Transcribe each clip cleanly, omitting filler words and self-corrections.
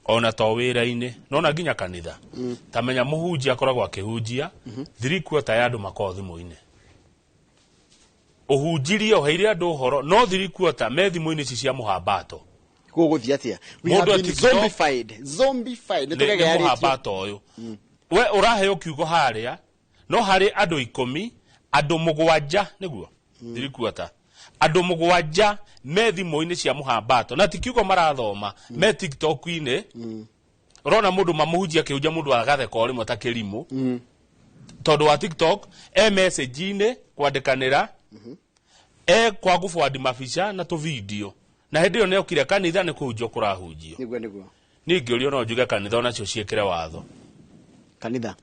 ona to wira-ini nona nginya kanitha tamenya muhunjia akoragwo akihunjia 3/4 ya andu makoo thimu-ini uhunjirie oheire andu horo no 3/4 me thimu-ini cia muhambato guguthia atia we have been zombified nitugege ya muhambato uyu we uraheo kiugo haria no hari andu 10 andu 7 niguo 3/4 andu 7 me thimu-ini cia muhambato na tikiugo marathoma me TikTok-ini urona mundu mamuhunjia akihunjia mundu agatheka rimwe ta kirimu tondu wa TikTok message-ini kwandikanira kwa gufuadi mabica na tu video na hindi yo ne ukire kanitha ne kuhunjio kurahunjio niguo ningi uri ona njuge kanitha ona cio ciekere watho kanitha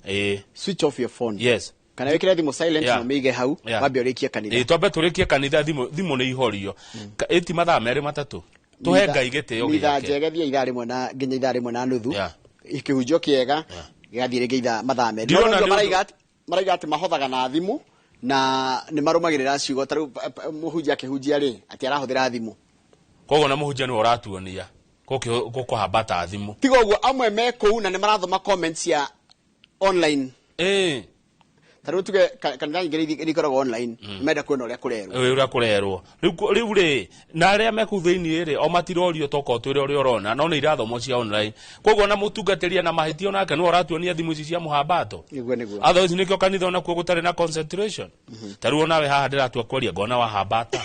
switch off your phone yes kana wekire thimu silent na mige hau wambe urikie kanitha twambe turikie kanitha thimu ni ihorio eti mathaa meri matatu tuhe Ngai gitio giake mitha njegethia ithari mwe na nginya ithari mwe na nuthu ikihunjio kiega gigathie ringi itha mathaa meri no maraiga ati mahothaga na thimu na ni marumagirira ciugo taru muhunjia akihunjia ri ati arahuthira thimu kogo na muhunjia ni uratuonia kukuhambata thimu tiga uguo amwe me kuu na ni marathoma comments ya online taru tuge kanitha ingiri rikoragwo online menda kuona uria kurerwo riu ri na aria meku thiini ri o matirorio toko twire uria urona no ni irathomo cia online koguo na mutungateria na mahitio nake no uratuonia thimu ici cia muhambato niguo otherwise nikio kanitha ona kuo gutari na concentration taru onawe haha ndiratua kwaria ngona wahambata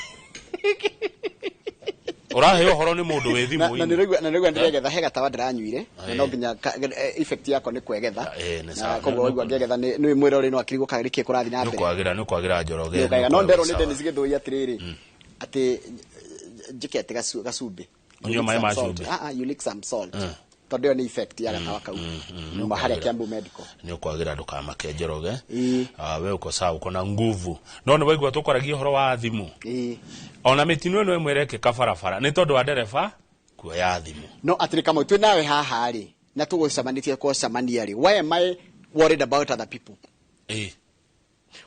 uraheo horo ni mundu we thimu na nirigwa ndiregetha hega tawa ndiranyuire no nginya effect yako ni kwegetha na koguo waigwa ngegetha ni mwira uri no akirigo kagirikie kurathi na mbere ni kwagira njoroge no ndero ni Dennis githoi atiriri ati njike ati gacumbi onyo mai macumbi you lick some salt tondu ni effect ya gatawa kau no mahare Kiambu Medical ni kwagira ndukamake njoroge we uko sawa uko na nguvu no ni waigwa tukoragia horo wa thimu ona mitino eno imwereke kabarabara ni tondu wa ndereba kuoya thimu no atiri kama twi nawe haha ri na tugucamanitie kwa camania ri why am I worried about other people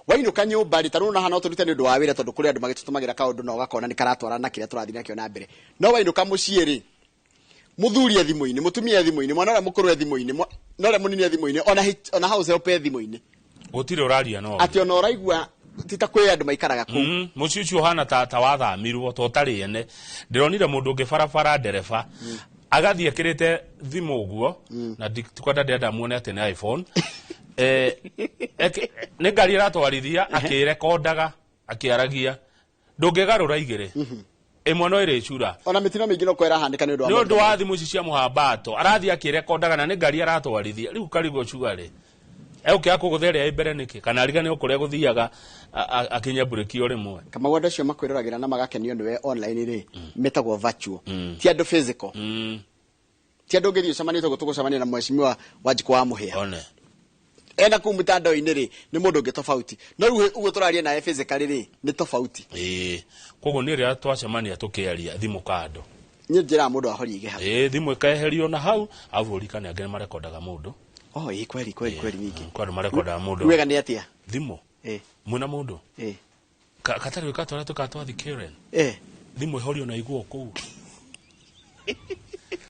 wainuka nyumba ri taruna hana turute ni ndu wa wira tondu kuri andu magitutumagira kaundu no gakona ni karatwara na kiria turathi nakio na mbere no wainuka mucii ri muthuria thimu-ini mutumia thimu-ini mwana ora mukuru thimu-ini no ora munini thimu-ini ona house help thimu-ini gutire uraria no ati ona oraigua tita kwe andu maikaraga ku muciucio hana ta wathamirwo to tari ene ndironire mundu ungi barabara ndereba agathie kirite thimu uguo na tukwenda ndenda muone ati ni iPhone ni ngari ratwarithia akirekondaga akiaragia ndungigarura igire imwe no iricura ona mitino mingi no kwera handika ni ndu wa thimu cia muhambato arathia akirekondaga na ni ngari aratwarithia riu karigo cugare ukia kugutheria ibere niki kana riga ni ukuria guthiaga akinya bureki ore mwe kama wanda cio makwiriragira na magakenio niwe online ri metagwo virtual ti andu physical ti andu ngithio camanito gutugucamania na mheshimiwa Wanjiku wa Muhia one ena ku mtandao-ini ri ni mundu ungi tofauti no riu uguo turaria nae physically ri ni tofauti koguo ni ria twacemania tukiaria thimu kando ni njira mundu ahori ige hau thimu ikeherio na hau avurika ni angene marekondaga mundu kweli mingi kwani marekondaga mundu wega ni atia thimu muna mundu katari wikatwara tukatwathi Karen thimu ihorio na iguo kuu